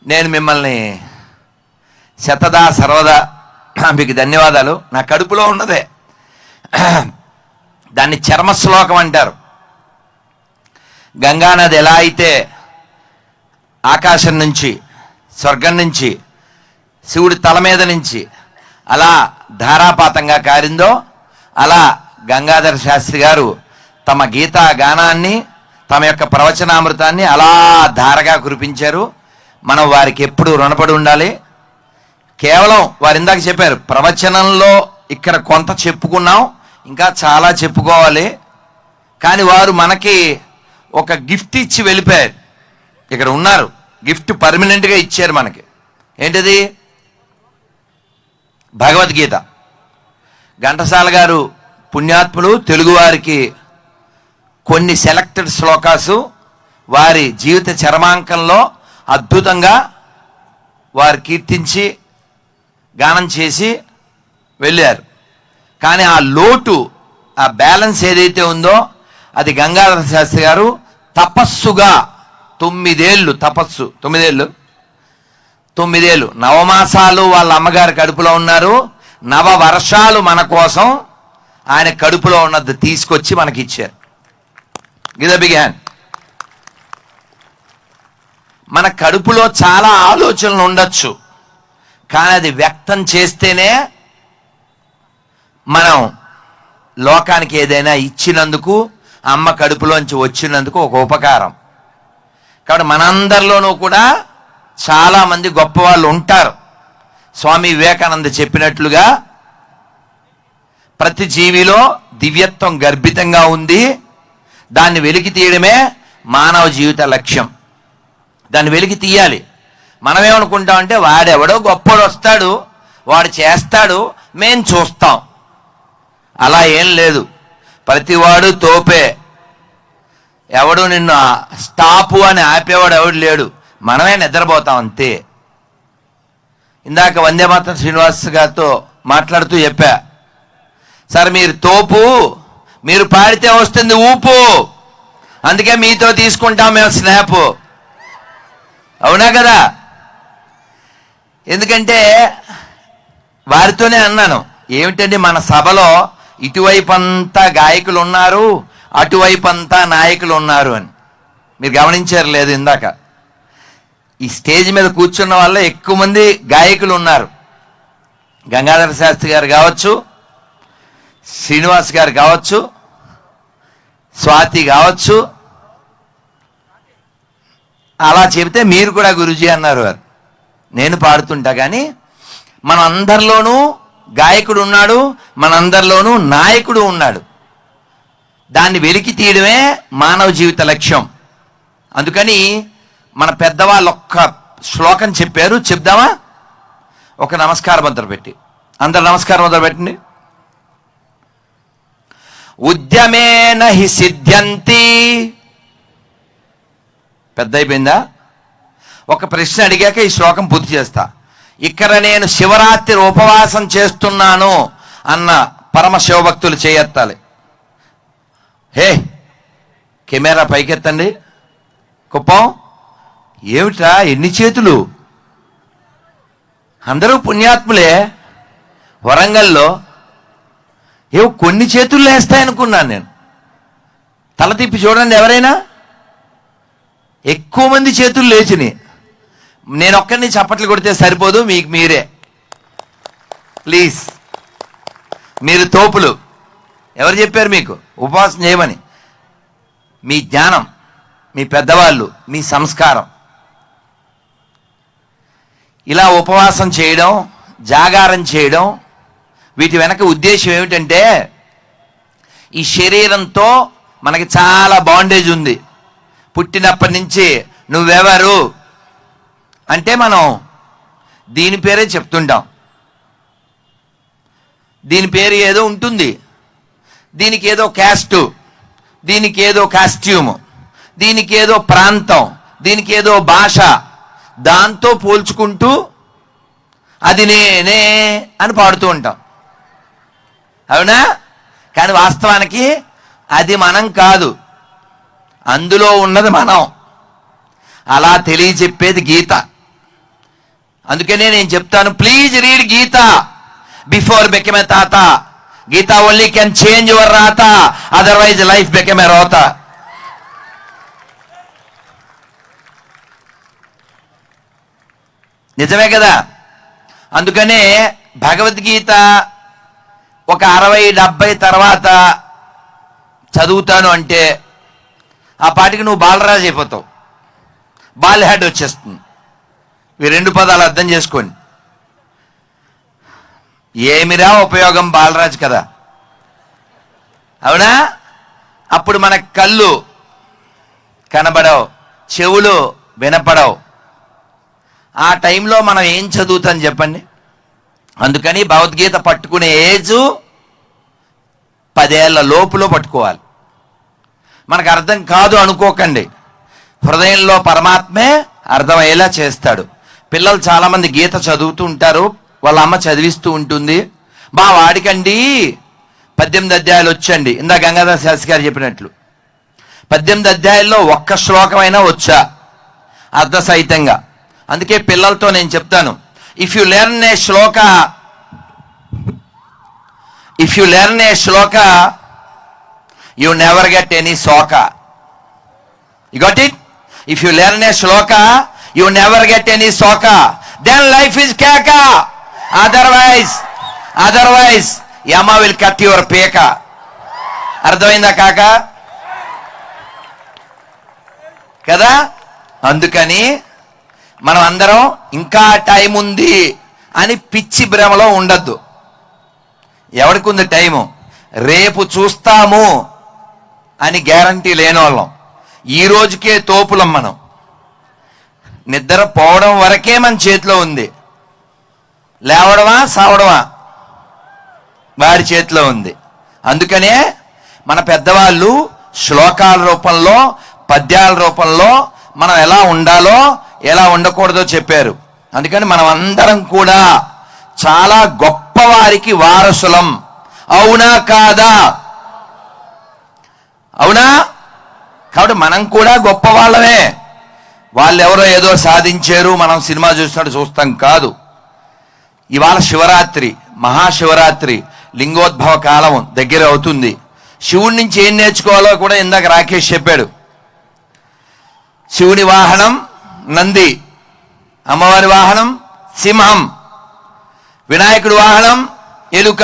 నేను మిమ్మల్ని శతదా సర్వదా మీకు ధన్యవాదాలు. నా కడుపులో ఉన్నదే, దాన్ని చర్మశ్లోకం అంటారు. గంగానది ఎలా అయితే ఆకాశం నుంచి, స్వర్గం నుంచి, శివుడి తల మీద నుంచి అలా ధారాపాతంగా కారిందో, అలా గంగాధర శాస్త్రి గారు తమ గీతా గానాన్ని, తమ యొక్క ప్రవచనామృతాన్ని అలా ధారగా కురిపించారు. మనం వారికి ఎప్పుడు రుణపడి ఉండాలి. కేవలం వారు ఇందాక చెప్పారు, ప్రవచనంలో ఇక్కడ కొంత చెప్పుకున్నాం, ఇంకా చాలా చెప్పుకోవాలి. కానీ వారు మనకి ఒక గిఫ్ట్ ఇచ్చి వెళ్ళిపోయారు. ఇక్కడ ఉన్నారు, గిఫ్ట్ పర్మనెంట్గా ఇచ్చారు మనకి. ఏంటిది? భగవద్గీత. ఘంటసాల గారు పుణ్యాత్ములు, తెలుగువారికి కొన్ని సెలెక్టెడ్ శ్లోకాసు వారి జీవిత చరమాంకంలో అద్భుతంగా వారు కీర్తించి గానం చేసి వెళ్ళారు. కానీ ఆ లోటు, ఆ బ్యాలెన్స్ ఏదైతే ఉందో అది గంగాధర శాస్త్రి గారు తపస్సుగా 9 ఏళ్ళు తపస్సు, 9 ఏళ్ళు నవమాసాలు వాళ్ళ అమ్మగారి కడుపులో ఉన్నారు. నవవర్షాలు మన కోసం ఆయన కడుపులో ఉన్నది తీసుకొచ్చి మనకి ఇచ్చారు. Give the big hand. మన కడుపులో చాలా ఆలోచనలు ఉండొచ్చు, కానీ అది వ్యక్తం చేస్తేనే మనం లోకానికి ఏదైనా ఇచ్చినందుకు, అమ్మ కడుపులోంచి వచ్చినందుకు ఒక ఉపకారం. కాబట్టి మనందరిలోనూ కూడా చాలామంది గొప్పవాళ్ళు ఉంటారు. స్వామి వివేకానంద చెప్పినట్లుగా ప్రతి జీవిలో దివ్యత్వం గర్భితంగా ఉంది. దాన్ని వెలికి తీయడమే మానవ జీవిత లక్ష్యం. దాన్ని వెలికి తీయాలి. మనమేమనుకుంటామంటే వాడెవడో గొప్పవాడు వస్తాడు, వాడు చేస్తాడు, మేం చూస్తాం. అలా ఏం లేదు. ప్రతివాడు తోపే. ఎవడు నిన్ను స్టాపు అని ఆపేవాడు ఎవడు లేడు. మనమే నిద్రపోతాం అంతే. ఇందాక వందేమాతరం శ్రీనివాస్ గారితో మాట్లాడుతూ చెప్పా, సార్ మీరు తోపు, మీరు పాడితే వస్తుంది ఊపు, అందుకే మీతో తీసుకుంటాం మేము స్నాప్. అవునా కదా? ఎందుకంటే వారితోనే అన్నాను, ఏమిటండి మన సభలో ఇటువైపు అంతా గాయకులు ఉన్నారు, అటువైపు అంతా నాయకులు ఉన్నారు అని. మీరు గమనించారు లేదు? ఇందాక ఈ స్టేజ్ మీద కూర్చున్న వాళ్ళ ఎక్కువ మంది గాయకులు ఉన్నారు. గంగాధర శాస్త్రి గారు కావచ్చు, శ్రీనివాస్ గారు కావచ్చు, స్వాతి కావచ్చు. అలా చెబితే మీరు కూడా గురుజీ అన్నారు వారు. నేను పాడుతుంటా, కానీ మన అందరిలోనూ గాయకుడు ఉన్నాడు, మనందరిలోనూ నాయకుడు ఉన్నాడు. దాన్ని వెలికి తీయడమే మానవ జీవిత లక్ష్యం. అందుకని మన పెద్దవాళ్ళు ఒక్క శ్లోకం చెప్పారు, చెప్దామా? ఒక నమస్కార ముద్ర పెట్టి, అందరు నమస్కార ముద్ర పెట్టండి. ఉద్యమేన హి సిద్ధ్యంతి. పెద్ద అయిపోయిందా? ఒక ప్రశ్న అడిగాక ఈ శ్లోకం పూర్తి చేస్తా. ఇక్కడ నేను శివరాత్రి ఉపవాసం చేస్తున్నాను అన్న పరమ శివభక్తులు చేయెత్తాలి. హే, కెమెరా పైకెత్తండి. కుప్పం ఏమిట్రా, ఎన్ని చేతులు? అందరూ పుణ్యాత్ములే. వరంగల్లో ఏవో కొన్ని చేతులు లేస్తాయనుకున్నాను నేను. తల తిప్పి చూడండి, ఎవరైనా ఎక్కువ మంది చేతులు లేచినాయి. నేను ఒక్కరిని చప్పట్లు కొడితే సరిపోదు, మీకు మీరే ప్లీజ్. మీరు తోపులు. ఎవరు చెప్పారు మీకు ఉపవాసం చేయమని? మీ జ్ఞానం, మీ పెద్దవాళ్ళు, మీ సంస్కారం. ఇలా ఉపవాసం చేయడం, జాగారం చేయడం, వీటి వెనక ఉద్దేశం ఏమిటంటే, ఈ శరీరంతో మనకి చాలా బాండేజ్ ఉంది. పుట్టినప్పటి నుంచి నువ్వెవరు అంటే మనం దీని పేరే చెప్తుంటాం. దీని పేరు ఏదో ఉంటుంది, దీనికి ఏదో క్యాస్టు, దీనికి ఏదో కాస్ట్యూము, దీనికి ఏదో ప్రాంతం, దీనికి ఏదో భాష. దాంతో పోల్చుకుంటూ అది నేనే అని పాడుతూ ఉంటాం. అవునా? కానీ వాస్తవానికి అది మనం కాదు, అందులో ఉన్నది మనం. అలా తెలియచెప్పేది గీత. అందుకనే నేను చెప్తాను, please read Gita before become a తాత. Gita only can change your రాత, అదర్వైజ్ లైఫ్ బికమ్ ఎ రోత. నిజమే కదా? అందుకనే భగవద్గీత ఒక 60-70 తర్వాత చదువుతాను అంటే ఆ పాటికి నువ్వు బాలరాజు అయిపోతావు, బాల్ హెడ్ వచ్చేస్తుంది. ఈ 2 పదాలు అర్థం చేసుకోండి. ఏమిరా ఉపయోగం బాలరాజు కదా, అవునా? అప్పుడు మన కళ్ళు కనబడవు, చెవులు వినపడవు. ఆ టైంలో మనం ఏం చదువుతాం చెప్పండి? అందుకని భగవద్గీత పట్టుకునే ఏజ్ 10 ఏళ్ల లోపులో పట్టుకోవాలి. మనకు అర్థం కాదు అనుకోకండి, హృదయంలో పరమాత్మే అర్థమయ్యేలా చేస్తాడు. పిల్లలు చాలామంది గీత చదువుతూ ఉంటారు, వాళ్ళ అమ్మ చదివిస్తూ ఉంటుంది. మా వాడికండి 18 అధ్యాయాలు వచ్చండి. ఇందా గంగాధర శాస్త్రి గారు చెప్పినట్లు 18 అధ్యాయాల్లో ఒక్క శ్లోకమైనా వచ్చా అర్థసహితంగా. అందుకే పిల్లలతో నేను చెప్తాను, if you learn a shloka you never get any shoka. You got it? If you learn a shloka you never get any shoka, then life is cake. Otherwise Yama will cut your పేక. అర్థమైందా కాక? కదా? అందుకని మనం అందరం ఇంకా టైం ఉంది అని పిచ్చి భ్రమలో ఉండద్దు. ఎవరికి ఉంది టైము? రేపు చూస్తాము అని గ్యారంటీ లేని వాళ్ళం. ఈ రోజుకే తోపులం మనం. నిద్ర పోవడం వరకే మన చేతిలో ఉంది, లేవడమా సావడమా వాడి చేతిలో ఉంది. అందుకనే మన పెద్దవాళ్ళు శ్లోకాల రూపంలో, పద్యాల రూపంలో మనం ఎలా ఉండాలో ఎలా ఉండకూడదో చెప్పారు. అందుకని మనం అందరం కూడా చాలా గొప్పవారికి వారసులం. అవునా కాదా? అవునా? కాబట్టి మనం కూడా గొప్ప వాళ్ళమే. వాళ్ళు ఎవరో ఏదో సాధించారు, మనం సినిమా చూసినట్టు చూస్తాం కాదు. ఇవాళ శివరాత్రి, మహాశివరాత్రి, లింగోద్భవ కాలం దగ్గర అవుతుంది. శివుడి నుంచి ఏం నేర్చుకోవాలో కూడా ఇందాక రాకేష్ చెప్పాడు. శివుని వాహనం నంది, అమ్మవారి వాహనం సింహం, వినాయకుడి వాహనం ఎలుక,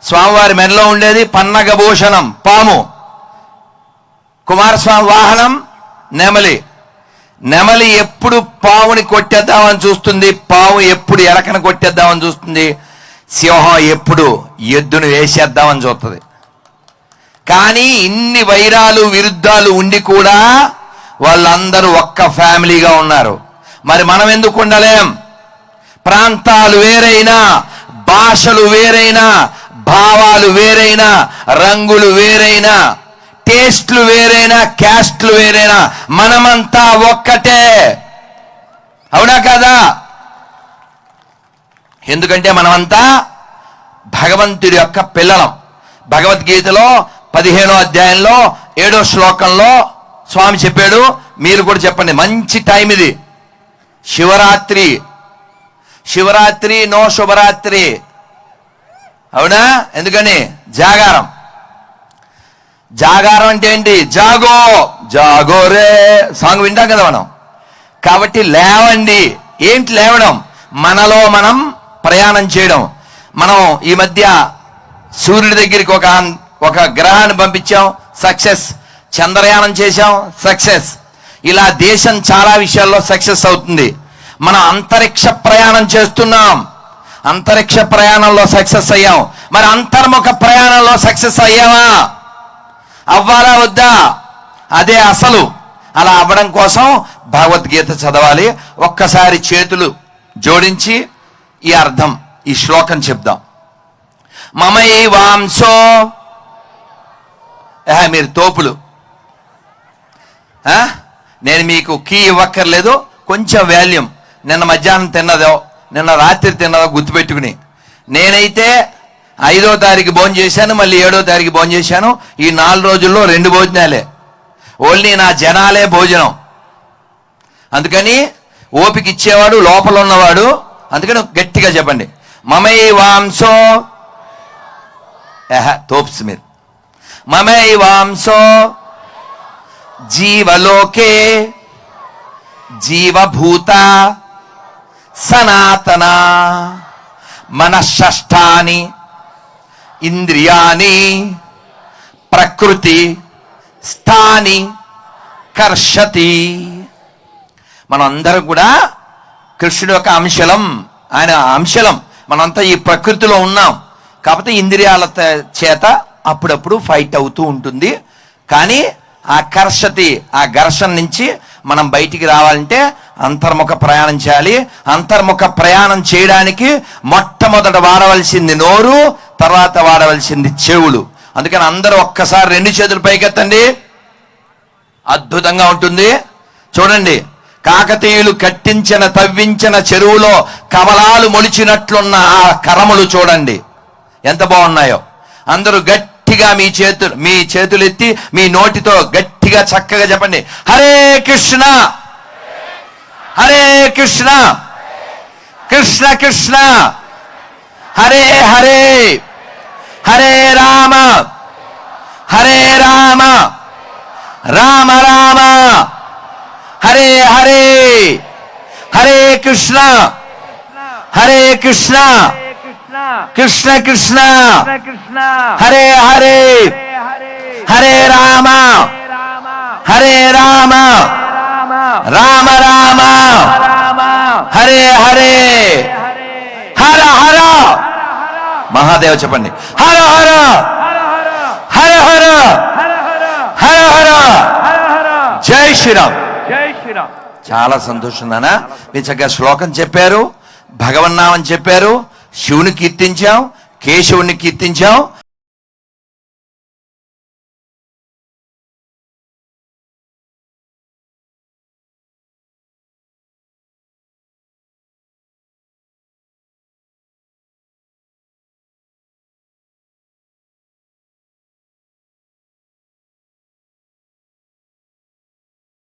స్వామివారి మెడలో ఉండేది పన్నగభూషణం పాము, కుమారస్వామి వాహనం నెమలి. నెమలి ఎప్పుడు పావుని కొట్టేద్దామని చూస్తుంది, పావు ఎప్పుడు ఎలకను కొట్టేద్దామని చూస్తుంది, సింహం ఎప్పుడు ఎద్దును వేసేద్దామని చూస్తుంది. కానీ ఇన్ని వైరాలు విరుద్ధాలు ఉండి కూడా వాళ్ళందరూ ఒక్క ఫ్యామిలీగా ఉన్నారు. మరి మనం ఎందుకు ఉండలేం? ప్రాంతాలు వేరైనా, భాషలు వేరైనా, భావాలు వేరైనా, రంగులు వేరైనా, టేస్ట్లు వేరైనా, క్యాస్ట్లు వేరైనా, మనమంతా ఒక్కటే. అవునా కదా? ఎందుకంటే మనమంతా భగవంతుడి యొక్క పిల్లలం. భగవద్గీతలో 15వ అధ్యాయంలో 7వ శ్లోకంలో స్వామి చెప్పాడు, మీరు కూడా చెప్పండి, మంచి టైం ఇది. శివరాత్రి నో శుభరాత్రి. అవునా? ఎందుకని? జాగారం అంటే ఏంటి? జాగో రే సాంగ్ వింటాం కదా మనం. కాబట్టి లేవండి. ఏంటి లేవడం? మనలో మనం ప్రయాణం చేయడం. మనం ఈ మధ్య సూర్యుడి దగ్గరికి ఒక గ్రహాన్ని పంపించాం, సక్సెస్. చంద్రయానం చేశాం, సక్సెస్. ఇలా దేశం చాలా విషయాల్లో సక్సెస్ అవుతుంది. మనం అంతరిక్ష ప్రయాణం చేస్తున్నాం, అంతరిక్ష ప్రయాణంలో సక్సెస్ అయ్యాం. మరి అంతర్ముఖ ప్రయాణంలో సక్సెస్ అయ్యామా? అవ్వాలా వద్దా? అదే అసలు. అలా అవ్వడం కోసం భగవద్గీత చదవాలి. ఒక్కసారి చేతులు జోడించి ఈ అర్థం, ఈ శ్లోకం చెప్దాం. మమై వాంసో, మీరు తోపులు, నేను మీకు కీ ఇవ్వక్కర్లేదు, కొంచెం వాల్యూమ్. నిన్న మధ్యాహ్నం తిన్నదో, నిన్న రాత్రి తిన్నదో గుర్తుపెట్టుకుని. నేనైతే 5వ తారీఖు భోజనం చేశాను, మళ్ళీ 7వ తారీఖు భోజనం చేశాను. ఈ 4 రోజుల్లో 2 భోజనాలే. ఓన్లీ నా జనాలే భోజనం. అందుకని ఓపిక ఇచ్చేవాడు లోపల ఉన్నవాడు. అందుకని గట్టిగా చెప్పండి, మమై వాంసో తోప్స్ మీరు, మమై వాంసో జీవలోకే జీవభూత సనాతన మనఃషష్ఠాని ఇంద్రియాని ప్రకృతి స్థాని కర్షతి. మనం అందరం కూడా కృష్ణుడు యొక్క అంశలం, ఆయన అంశలం. మనంతా ఈ ప్రకృతిలో ఉన్నాం కాబట్టి ఇంద్రియాల చేత అప్పుడప్పుడు ఫైట్ అవుతూ ఉంటుంది. కానీ ఆ కర్షతి, ఆ ఘర్షణ నుంచి మనం బయటికి రావాలంటే అంతర్ముఖ ప్రయాణం చేయాలి. అంతర్ముఖ ప్రయాణం చేయడానికి మొట్టమొదట వాడవలసింది నోరు, తర్వాత వాడవలసింది చెవులు. అందుకని అందరూ ఒక్కసారి 2 చేతులు పైకెత్తండి. అద్భుతంగా ఉంటుంది. చూడండి, కాకతీయులు కట్టించిన తవ్వించిన చెరువులో కమలాలు మొలిచినట్లున్న ఆ కరములు చూడండి ఎంత బాగున్నాయో. అందరూ గట్టిగా మీ చేతులు ఎత్తి మీ నోటితో గట్టిగా చక్కగా చెప్పండి, హరే కృష్ణ హరే కృష్ణ కృష్ణ కృష్ణ హరే హరే హరే రామ హరే రామ రామ రామ హరే హరే హరే కృష్ణ హరే కృష్ణ కృష్ణ కృష్ణ హరే హరే హరే రామ హరే రామ రామ రామ హరే హరే హర హర. మహాదేవ చెప్పండి, హర హర హర హర హర హర జై శ్రీరామ్. చాలా సంతోషం నాన్న, మీరు చక్కగా శ్లోకం చెప్పారు, భగవన్నామని చెప్పారు, శివుని కీర్తించాం, కేశవుని కీర్తించాం.